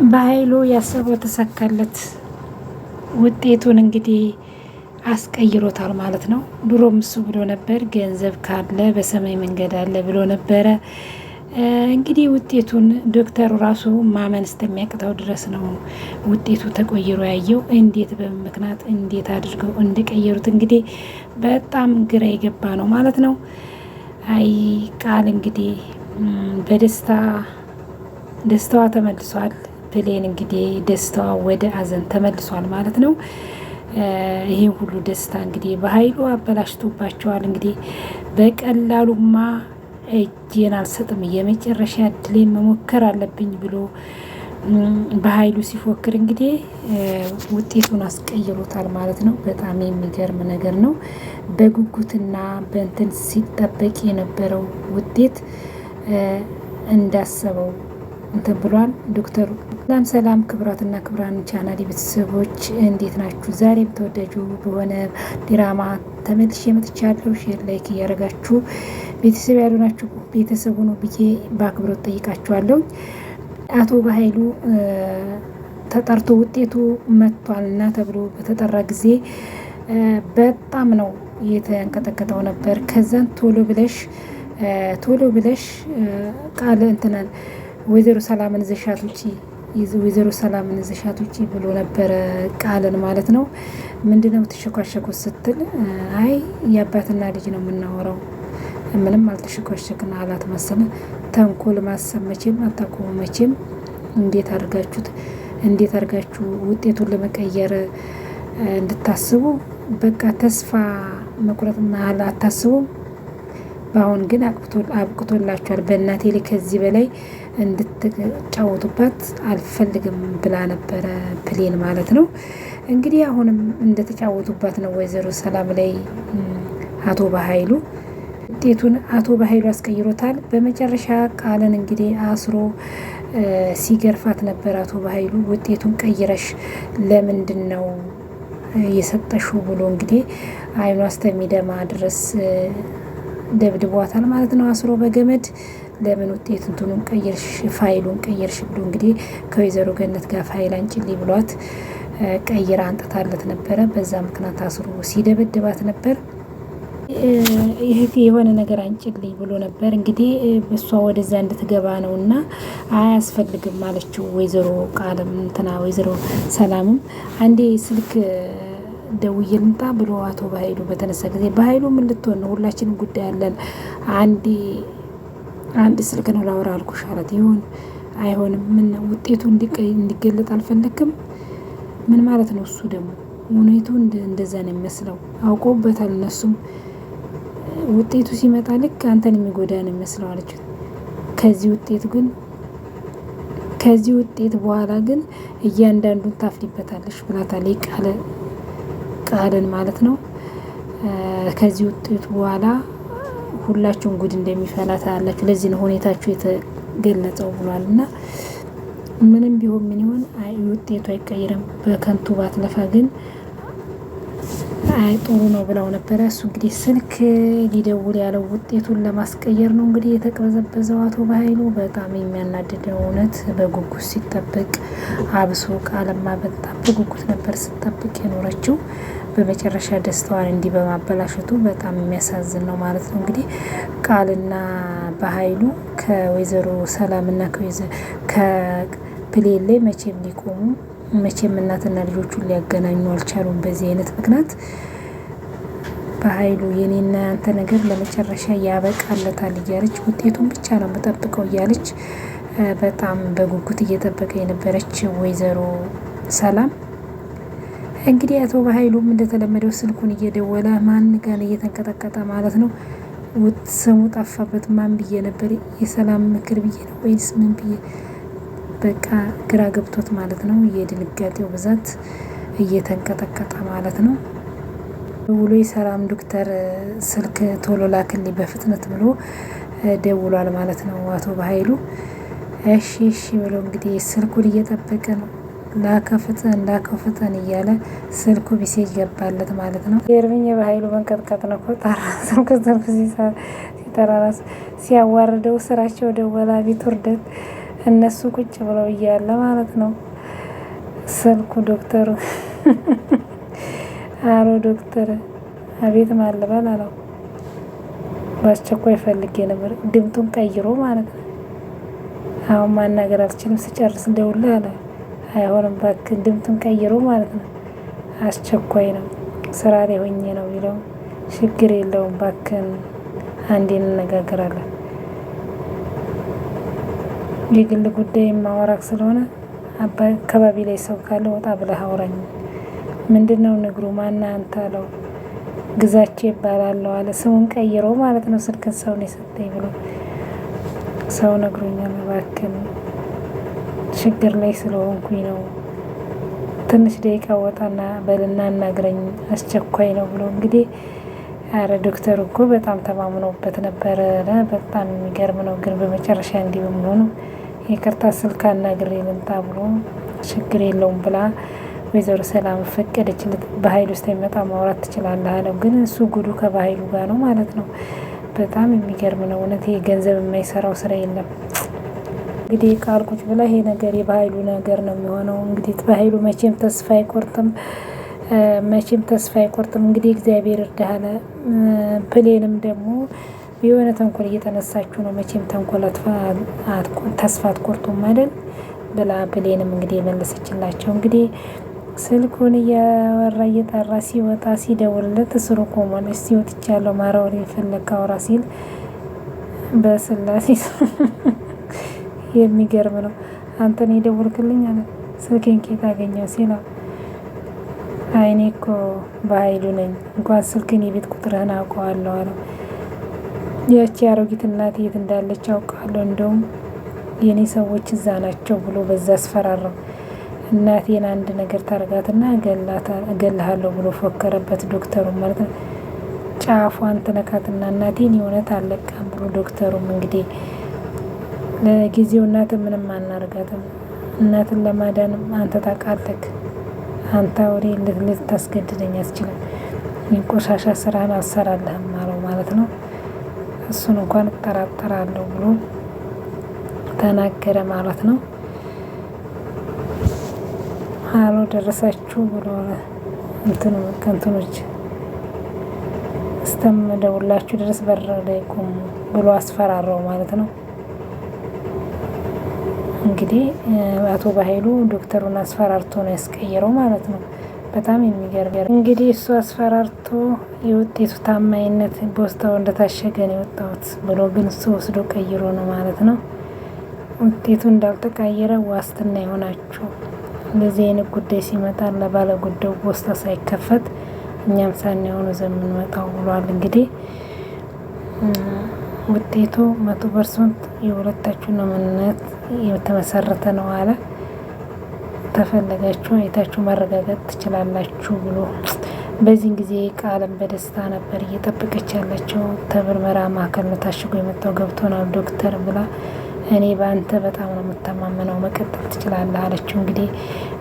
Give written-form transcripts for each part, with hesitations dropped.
በኃይሉ ያሰበው ተሳካለት። ውጤቱን እንግዲህ አስቀይሮታል ማለት ነው። ድሮም እሱ ብሎ ነበር ገንዘብ ካለ በሰማይ መንገድ አለ ብሎ ነበረ። እንግዲህ ውጤቱን ዶክተሩ ራሱ ማመን እስከሚያቅተው ድረስ ነው ውጤቱ ተቆይሮ ያየው። እንዴት በምክንያት እንዴት አድርገው እንደቀየሩት እንግዲህ በጣም ግራ የገባ ነው ማለት ነው። አይ ቃል እንግዲህ ደስታዋ ተመልሷል። ብሌን እንግዲህ ደስታዋ ወደ አዘን ተመልሷል ማለት ነው። ይሄን ሁሉ ደስታ እንግዲህ በኃይሉ አበላሽቶባቸዋል። እንግዲህ በቀላሉማ እጄን አልሰጥም የመጨረሻ እድሌን መሞከር አለብኝ ብሎ በኃይሉ ሲፎክር እንግዲህ ውጤቱን አስቀይሮታል ማለት ነው። በጣም የሚገርም ነገር ነው። በጉጉትና በእንትን ሲጠበቅ የነበረው ውጤት እንዳሰበው እንትን ብሏል ዶክተሩ። ሰላም ክብራትና ክብራን ቻናል ቤተሰቦች እንዴት ናችሁ? ዛሬም ተወዳጁ በሆነ ድራማ ተመልሼ መጥቻለሁ። ሼር ላይክ እያደረጋችሁ ቤተሰብ ያሉ ናችሁ ቤተሰቡ ነው ብዬ በአክብሮት ጠይቃችኋለሁ። አቶ በኃይሉ ተጠርቶ ውጤቱ መጥቷል እና ተብሎ በተጠራ ጊዜ በጣም ነው የተንቀጠቀጠው ነበር። ከዛን ቶሎ ብለሽ ቃል እንትናል ወይዘሮ ሰላምን ዘሻት ውጪ ብሎ ነበረ ቃልን ማለት ነው። ምንድነው የምትሸኳሸኩት ስትል አይ የአባትና ልጅ ነው የምናወራው ምንም አልተሸኳሸክን አላት መሰለ። ተንኮል ማሰብ መቼም አታቆሙ መቼም። እንዴት አድርጋችሁ ውጤቱን ለመቀየር እንድታስቡ በቃ ተስፋ መቁረጥና አታስቡም። በአሁን ግን አብቅቶላችኋል። በእናቴ ላይ ከዚህ በላይ እንድትጫወቱባት አልፈልግም ብላ ነበረ ብሌን ማለት ነው። እንግዲህ አሁንም እንደተጫወቱባት ነው ወይዘሮ ሰላም ላይ አቶ በኃይሉ። ውጤቱን አቶ በኃይሉ አስቀይሮታል። በመጨረሻ ቃልን እንግዲህ አስሮ ሲገርፋት ነበር አቶ በኃይሉ። ውጤቱን ቀይረሽ ለምንድን ነው የሰጠሽው ብሎ እንግዲህ አይኗ እስከሚደማ ድረስ ደብድቧታል ማለት ነው አስሮ በገመድ። ለምን ውጤት እንትኑን ቀየርሽ ፋይሉን ቀየርሽ ብሎ እንግዲህ ከወይዘሮ ገነት ጋር ፋይል አንጭልኝ ብሏት ቀይራ አንጥታለት ነበረ። በዛ ምክንያት አስሮ ሲደበድባት ነበር። ይህ የሆነ ነገር አንጭልኝ ብሎ ነበር እንግዲህ እሷ ወደዛ እንድትገባ ነው እና አያስፈልግም አለችው ወይዘሮ ቃልም እንትና ወይዘሮ ሰላምም። አንዴ ስልክ ደውዬ ልምጣ ብሎ አቶ በኃይሉ በተነሳ ጊዜ በኃይሉ ምን ልትሆን ነው? ሁላችንም ጉዳይ አለን። አንድ ስልክ ነው ላወራ አልኩሽ አላት። ይሁን አይሆንም። ምን ውጤቱ እንዲገለጥ አልፈለግም? ምን ማለት ነው? እሱ ደግሞ ሁኔቱ እንደዛ ነው የሚመስለው። አውቀውበታል እነሱም። ውጤቱ ሲመጣ ልክ አንተን የሚጎዳ ነው የሚመስለው አለችው። ከዚህ ውጤት በኋላ ግን እያንዳንዱን ታፍሪበታለሽ ብላታለች ቃልን ማለት ነው። ከዚህ ውጤቱ በኋላ ሁላችሁም ጉድ እንደሚፈላ ታያላችሁ። ለዚህ ነው ሁኔታችሁ የተገለጸው ብሏል። እና ምንም ቢሆን ምን ይሆን ውጤቱ አይቀይርም። በከንቱ ባትለፋ ግን ጥሩ ነው ብለው ነበረ። እሱ እንግዲህ ስልክ ሊደውል ያለው ውጤቱን ለማስቀየር ነው እንግዲህ የተቅበዘበዘው አቶ በኃይሉ። በጣም የሚያናድደው እውነት በጉጉት ሲጠበቅ አብሶ ቃለማ በጣም በጉጉት ነበር ስጠብቅ የኖረችው። በመጨረሻ ደስታዋን እንዲህ በማበላሸቱ በጣም የሚያሳዝን ነው ማለት ነው። እንግዲህ ቃልና በኃይሉ ከወይዘሮ ሰላምና ከፕሌን ላይ መቼም ሊቆሙ መቼም እናትና ልጆቹን ሊያገናኙ አልቻሉም። በዚህ አይነት ምክንያት በኃይሉ የኔና ያንተ ነገር ለመጨረሻ ያበቃለታል እያለች ውጤቱን ብቻ ነው የምጠብቀው እያለች በጣም በጉጉት እየጠበቀ የነበረች ወይዘሮ ሰላም እንግዲህ አቶ በኃይሉም እንደተለመደው ስልኩን እየደወለ ማን ጋር እየተንቀጠቀጠ ማለት ነው። ስሙ ጠፋበት። ማን ብዬ ነበር? የሰላም ምክር ብዬ ነው ወይስ ምን ብዬ? በቃ ግራ ገብቶት ማለት ነው። የድንጋጤው ብዛት እየተንቀጠቀጠ ማለት ነው። ውሎ የሰላም ዶክተር ስልክ ቶሎ ላክልኝ በፍጥነት ብሎ ደውሏል ማለት ነው አቶ በኃይሉ። እሺ ብሎ እንግዲህ ስልኩን እየጠበቀ ነው። ላከፍተን እያለ ስልኩ ቢሴጅ ገባለት ማለት ነው። የእርምኝ በኃይሉ መንቀጥቀጥ ነው። ስልኩ ሲጠራራስ ሲያዋርደው ስራቸው ደወላ ቤት ውርደት እነሱ ቁጭ ብለው እያለ ማለት ነው ስልኩ ዶክተሩ አሮ ዶክተር አቤት ማልበል አለው። በአስቸኳይ ፈልጌ ነበር። ድምጡን ቀይሮ ማለት ነው። አሁን ማናገር አልችልም ስጨርስ እንደውልህ አለ። አይሆንም እባክህ ድምጡን ቀይሮ ማለት ነው። አስቸኳይ ነው ስራ ላይ ሆኜ ነው ቢለው ችግር የለውም እባክህን አንዴ እንነጋገራለን። የግል ጉዳይ ማወራክ ስለሆነ አካባቢ ላይ ሰው ካለ ወጣ ብለህ አውራኝ። ምንድነው ንግሩ? ማና አንተ አለው። ግዛቸው ይባላለሁ አለ። ስሙን ቀይሮ ማለት ነው። ስልክን ሰው ነው የሰጠኝ ብሎ ሰው ነግሮኛል። እባክህን ችግር ላይ ስለሆንኩኝ ነው ትንሽ ደቂቃ ወጣና በልና እናግረኝ አስቸኳይ ነው ብሎ እንግዲህ አረ ዶክተር እኮ በጣም ተማምነውበት ነበረ። በጣም የሚገርም ነው። ግን በመጨረሻ እንዲህ በመሆኑ ይቅርታ ስልክ አናግሬ ልምጣ ብሎ ችግር የለውም ብላ ወይዘሮ ሰላም ፈቀደችለት። በኃይሉ ውስጥ የሚመጣ ማውራት ትችላለህ አለው። ግን እሱ ጉዱ ከባኃይሉ ጋር ነው ማለት ነው። በጣም የሚገርም ነው እውነት። ይሄ ገንዘብ የማይሰራው ስራ የለም። እንግዲህ ቃል ቁጭ ብላ ይሄ ነገር የባኃይሉ ነገር ነው የሚሆነው። እንግዲህ በኃይሉ መቼም ተስፋ አይቆርጥም። እንግዲህ እግዚአብሔር እርዳህ። ፕሌንም ደግሞ የሆነ ተንኮል እየተነሳችሁ ነው። መቼም ተንኮል ተስፋ አትቆርጡም አይደል ብላ ፕሌንም እንግዲህ የመለሰችላቸው። እንግዲህ ስልኩን እያወራ እየጠራ ሲወጣ ሲደውልለት እስሩ ቆሟል። እስቲ ወጥቻለሁ ማራወር የፈለግ አውራ ሲል በስላሴ የሚገርም ነው። አንተን የደወልክልኝ አለ። ስልኬን ኬት አገኘው ሲለው አይኔ እኮ በኃይሉ ነኝ እንኳን ስልክን የቤት ቁጥርህን አውቀዋለሁ አለው። ያቺ አሮጊት እናቴ የት እንዳለች አውቃለሁ፣ እንደውም የኔ ሰዎች እዛ ናቸው ብሎ በዛ አስፈራራው። እናቴን አንድ ነገር ታርጋትና እገልሃለሁ ብሎ ፎከረበት ዶክተሩ ማለት ነው። ጫፏን ትነካትና እናቴን የእውነት አለቃም ብሎ ዶክተሩም እንግዲህ ለጊዜው እናት ምንም አናርጋትም፣ እናትን ለማዳን አንተ ታውቃለህ፣ አንተ ወሬ ልታስገድደኝ አስችልም፣ ቆሻሻ ስራህን አልሰራልህም አለው ማለት ነው። እሱን እንኳን እጠራጠራለሁ ብሎ ተናገረ ማለት ነው። አሎ ደረሳችሁ ብሎ ከንትኖች እስተምደውላችሁ ድረስ በር ላይ ቁሙ ብሎ አስፈራራው ማለት ነው። እንግዲህ አቶ በኃይሉ ዶክተሩን አስፈራርቶ ነው ያስቀየረው ማለት ነው። በጣም የሚገርም እንግዲህ እሱ አስፈራርቶ የውጤቱ ታማኝነት በውስጣው እንደታሸገ ነው የወጣሁት ብሎ ግን እሱ ወስዶ ቀይሮ ነው ማለት ነው። ውጤቱ እንዳልተቀየረ ዋስትና ይሆናችሁ እንደዚህ አይነት ጉዳይ ሲመጣ ለባለ ጉዳዩ በውስጣ ሳይከፈት እኛም ሳንሆኑ ዘምንመጣው ብሏል። እንግዲህ ውጤቱ 100% የሁለታችሁ ነው ምንነት የተመሰረተ ነው አለ። ተፈለጋችሁ አይታችሁ ማረጋገጥ ትችላላችሁ ብሎ በዚህን ጊዜ ቃልም በደስታ ነበር እየጠበቀች ያለችው። ተምርመራ ማዕከል ነው ታሽጎ የመጣው ገብቶናል ዶክተር ብላ እኔ በአንተ በጣም ነው የምተማመነው መቀጠል ትችላለህ አለችው። እንግዲህ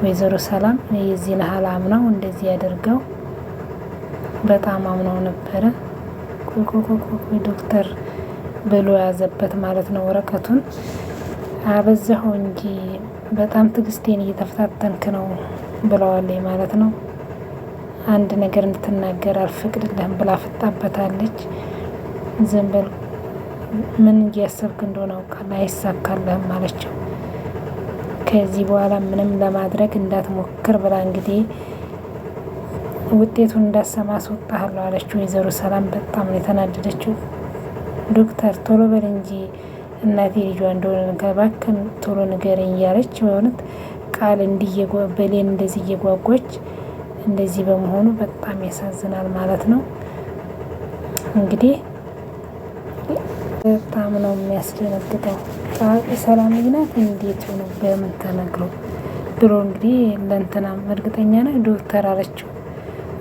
ወይዘሮ ሰላም የዚህን ያህል አምነው እንደዚህ ያደርገው በጣም አምነው ነበረ። ዶክተር ብሎ ያዘበት ማለት ነው። ወረቀቱን አበዛኸው እንጂ በጣም ትዕግስቴን እየተፈታተንክ ነው ብለዋለች ማለት ነው። አንድ ነገር እንድትናገር አልፈቅድልህም ብላ ፍጣበታለች። ዝም በል ምን እያሰብክ እንደሆነ አውቃለሁ፣ አይሳካልህም አለችው። ከዚህ በኋላ ምንም ለማድረግ እንዳትሞክር ብላ እንግዲህ ውጤቱን እንዳሰማ አስወጣሃለሁ አለችው። ወይዘሮ ሰላም በጣም ነው የተናደደችው። ዶክተር ቶሎ በል እንጂ እናቴ ልጇ እንደሆነ እባክህን ቶሎ ንገረኝ እያለች በእውነት ቃል በሌን እንደዚህ እየጓጓች እንደዚህ በመሆኑ በጣም ያሳዝናል ማለት ነው። እንግዲህ በጣም ነው የሚያስደነግጠው። ታዋቂ ሰላም ናት እንዴት ነው በምን ተነግሮ ብሎ እንግዲህ ለእንትናም እርግጠኛ ነህ ዶክተር አለችው።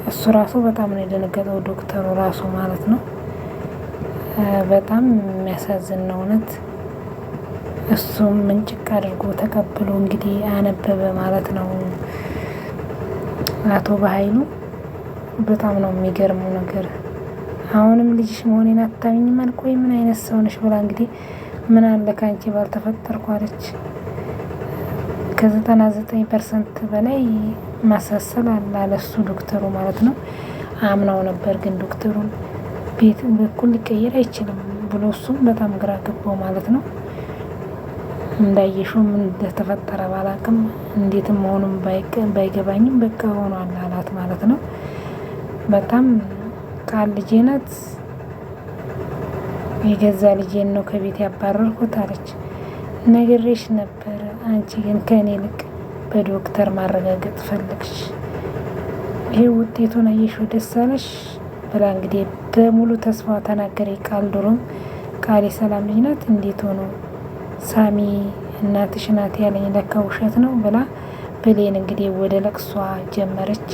እሱ ራሱ በጣም ነው የደነገጠው ዶክተሩ ራሱ ማለት ነው። በጣም የሚያሳዝን ነው እውነት። እሱም ምንጭቅ አድርጎ ተቀብሎ እንግዲህ አነበበ ማለት ነው። አቶ በኃይሉ በጣም ነው የሚገርመው ነገር። አሁንም ልጅሽ መሆኔን አታምኝም አልኩ ወይ ምን አይነት ሰው ነሽ ብላ እንግዲህ ምን አለ ካንቺ ባልተፈጠርኩ አለች። ከ99% በላይ ማሳሰል አለ አለሱ ዶክተሩ ማለት ነው። አምናው ነበር ግን ዶክተሩን ቤት በኩል ሊቀየር አይችልም ብሎ እሱም በጣም ግራ ገባው ማለት ነው። እንዳየሽው ምን እንደተፈጠረ ባላቅም እንዴትም መሆኑን ባይገባኝም በቃ ሆኗል አላት ማለት ነው። በጣም ቃል ልጄ ናት፣ የገዛ ልጄን ነው ከቤት ያባረርኩት አለች። ነግሬሽ ነበረ፣ አንቺ ግን ከእኔ ይልቅ በዶክተር ማረጋገጥ ፈለግሽ። ይሄ ውጤቱን አየሽው ደስ አለሽ ብላ እንግዲህ በሙሉ ተስፋ ተናገረ። ቃል ድሮም ቃል የሰላም ልጅ ናት፣ እንዴት ሆኖ ሳሚ እናትሽ ናት ያለኝ ለካ ውሸት ነው ብላ ብሌን እንግዲህ ወደ ለቅሷ ጀመረች።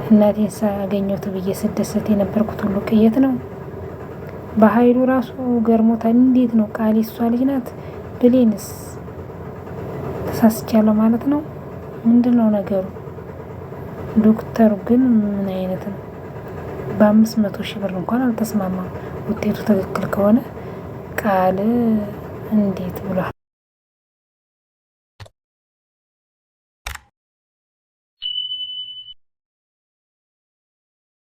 እናቴን ሳገኘሁት ብዬ ስደሰት የነበርኩት ሁሉ ቅየት ነው። በኃይሉ ራሱ ገርሞታል። እንዴት ነው ቃል እሷ ልጅ ናት፣ ብሌንስ ተሳስቻለሁ ማለት ነው? ምንድን ነው ነገሩ? ዶክተሩ ግን ምን አይነት ነው? በ500,000 ብር እንኳን አልተስማማም። ውጤቱ ትክክል ከሆነ ቃል እንዴት ብሏል።